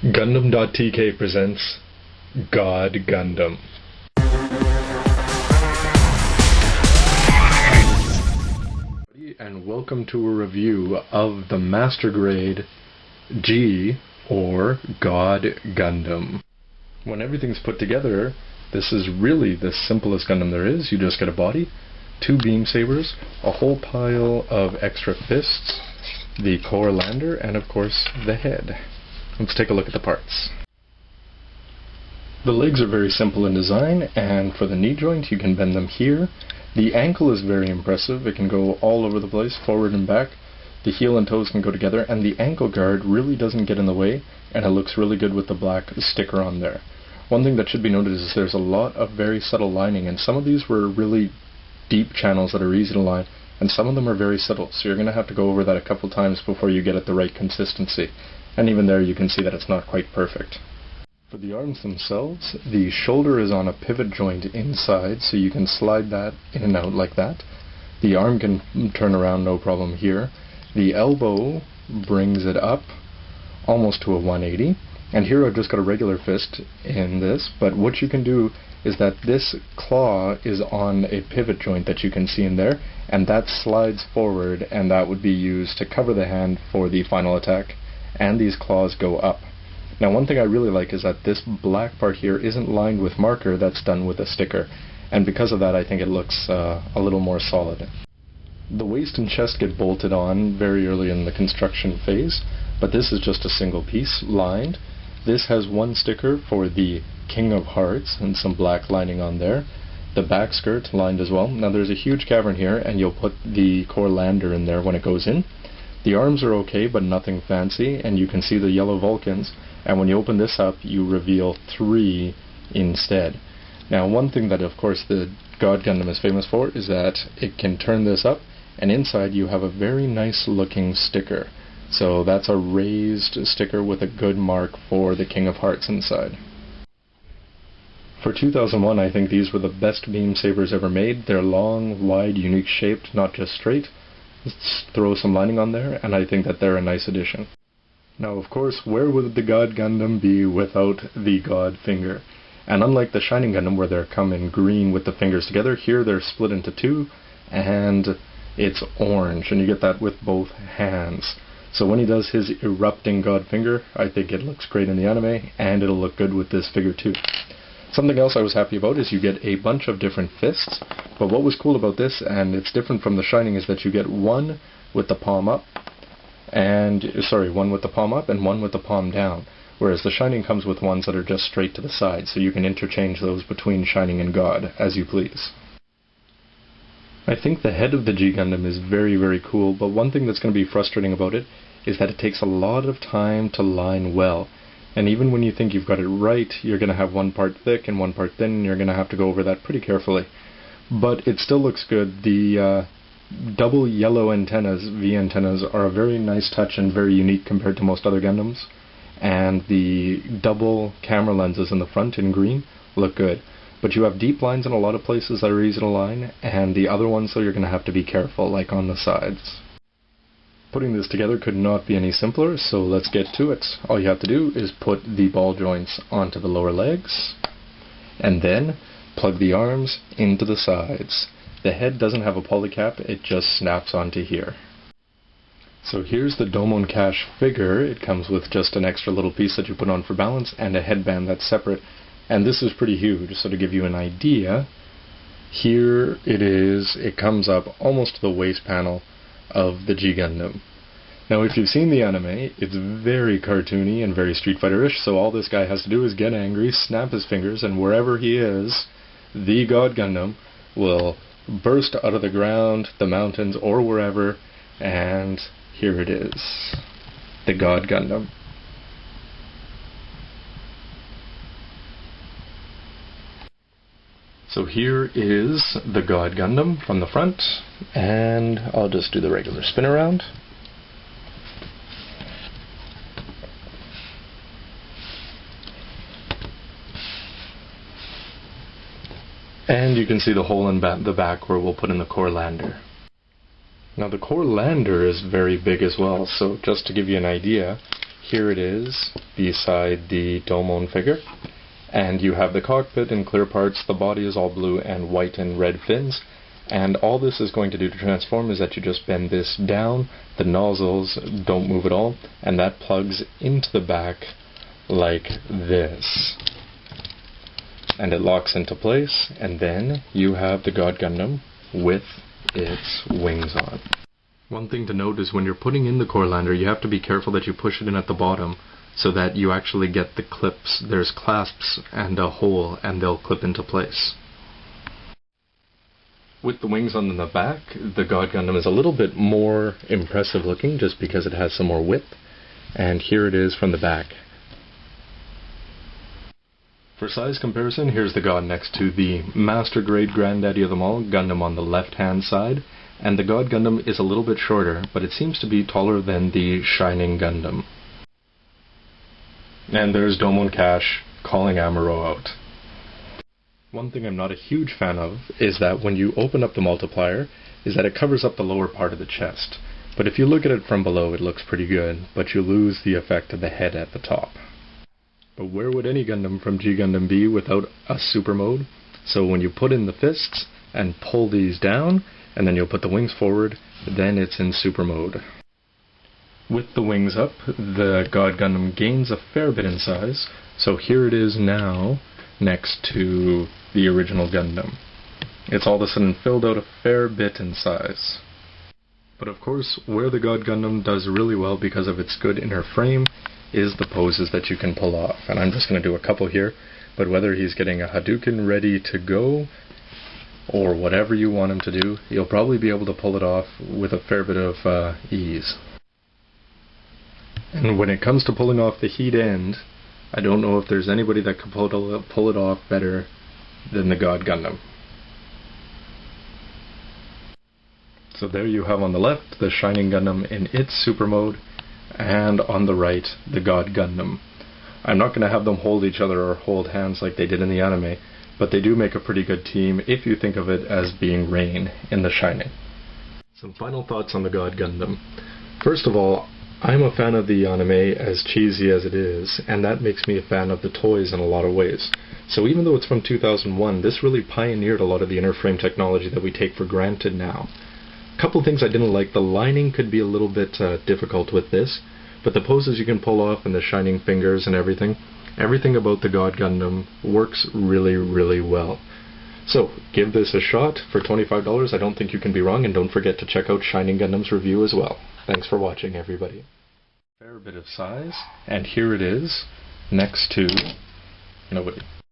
Gundam.tk presents God Gundam. And welcome to a review of the Master Grade G or God Gundam. When everything's put together, this is really the simplest Gundam there is. You just get a body, two beam sabers, a whole pile of extra fists, the core lander, and of course the head. Let's take a look at the parts. The legs are very simple in design, and for the knee joint you can bend them here. The ankle is very impressive. It can go all over the place, forward and back. The heel and toes can go together, and the ankle guard really doesn't get in the way, and it looks really good with the black sticker on there. One thing that should be noted is there's a lot of very subtle lining, and some of these were really deep channels that are easy to line, and some of them are very subtle, so you're going to have to go over that a couple times before you get it the right consistency. And even there you can see that it's not quite perfect. For the arms themselves, the shoulder is on a pivot joint inside, so you can slide that in and out like that. The arm can turn around no problem here. The elbow brings it up almost to a 180. And here I've just got a regular fist in this, but what you can do is that this claw is on a pivot joint that you can see in there, and that slides forward, and that would be used to cover the hand for the final attack. And these claws go up. Now one thing I really like is that this black part here isn't lined with marker, that's done with a sticker, and because of that I think it looks a little more solid. The waist and chest get bolted on very early in the construction phase, but this is just a single piece lined. This has one sticker for the King of Hearts and some black lining on there. The back skirt lined as well. Now there's a huge cavern here, and you'll put the core lander in there when it goes in. The arms are okay, but nothing fancy, and you can see the yellow Vulcans, and when you open this up, you reveal 3 instead. Now, one thing that, of course, the God Gundam is famous for is that it can turn this up, and inside you have a very nice-looking sticker. So that's a raised sticker with a good mark for the King of Hearts inside. For 2001, I think these were the best beam sabers ever made. They're long, wide, unique shaped, not just straight. Let's throw some lining on there, and I think that they're a nice addition. Now, of course, where would the God Gundam be without the God finger? And unlike the Shining Gundam, where they come in green with the fingers together, here they're split into 2, and it's orange, and you get that with both hands. So when he does his erupting God finger, I think it looks great in the anime, and it'll look good with this figure too. Something else I was happy about is you get a bunch of different fists, but what was cool about this, and it's different from the Shining, is that you get one with the palm up, one with the palm up and one with the palm down, whereas the Shining comes with ones that are just straight to the side, so you can interchange those between Shining and God as you please. I think the head of the G Gundam is very, very cool, but one thing that's going to be frustrating about it is that it takes a lot of time to line well. And even when you think you've got it right, you're going to have one part thick and one part thin, and you're going to have to go over that pretty carefully. But it still looks good. The double yellow antennas, V antennas, are a very nice touch and very unique compared to most other Gundams. And the double camera lenses in the front in green look good. But you have deep lines in a lot of places that are easy to line, and the other ones, so you're going to have to be careful, like on the sides. Putting this together could not be any simpler, so let's get to it. All you have to do is put the ball joints onto the lower legs, and then plug the arms into the sides. The head doesn't have a polycap, it just snaps onto here. So here's the Domon Kasshu figure. It comes with just an extra little piece that you put on for balance, and a headband that's separate, and this is pretty huge. So to give you an idea, here it is, it comes up almost to the waist panel of the G Gundam. Now if you've seen the anime, it's very cartoony and very Street Fighter-ish, so all this guy has to do is get angry, snap his fingers, and wherever he is, the God Gundam will burst out of the ground, the mountains, or wherever, and here it is, the God Gundam. So here is the God Gundam from the front, and I'll just do the regular spin around. And you can see the hole in the back where we'll put in the core lander. Now the core lander is very big as well, so just to give you an idea, here it is beside the Domon figure. And you have the cockpit in clear parts, the body is all blue and white and red fins. And all this is going to do to transform is that you just bend this down, the nozzles don't move at all, and that plugs into the back like this. And it locks into place, and then you have the God Gundam with its wings on. One thing to note is when you're putting in the core lander, you have to be careful that you push it in at the bottom so that you actually get the clips. There's clasps and a hole, and they'll clip into place. With the wings on the back, the God Gundam is a little bit more impressive looking just because it has some more width. And here it is from the back. For size comparison, here's the God next to the Master Grade granddaddy of them all, Gundam on the left hand side. And the God Gundam is a little bit shorter, but it seems to be taller than the Shining Gundam. And there's Domon Kasshu calling Amuro out. One thing I'm not a huge fan of is that when you open up the multiplier, is that it covers up the lower part of the chest. But if you look at it from below, it looks pretty good, but you lose the effect of the head at the top. But where would any Gundam from G Gundam be without a super mode? So when you put in the fists and pull these down, and then you'll put the wings forward, then it's in super mode. With the wings up, the God Gundam gains a fair bit in size, so here it is now next to the original Gundam. It's all of a sudden filled out a fair bit in size. But of course, where the God Gundam does really well because of its good inner frame is the poses that you can pull off. And I'm just going to do a couple here, but whether he's getting a Hadouken ready to go, or whatever you want him to do, you'll probably be able to pull it off with a fair bit of ease. And when it comes to pulling off the heat end, I don't know if there's anybody that can pull it off better than the God Gundam. So there you have on the left the Shining Gundam in its super mode, and on the right the God Gundam. I'm not going to have them hold each other or hold hands like they did in the anime, but they do make a pretty good team if you think of it as being Rain in The Shining. Some final thoughts on the God Gundam. First of all, I'm a fan of the anime, as cheesy as it is, and that makes me a fan of the toys in a lot of ways. So even though it's from 2001, this really pioneered a lot of the inner frame technology that we take for granted now. A couple things I didn't like. The lining could be a little bit difficult with this, but the poses you can pull off and the shining fingers and everything about the God Gundam works really, really well. So, give this a shot for $25. I don't think you can be wrong, and don't forget to check out Shining Gundam's review as well. Thanks for watching, everybody. Fair bit of size, and here it is, next to nobody.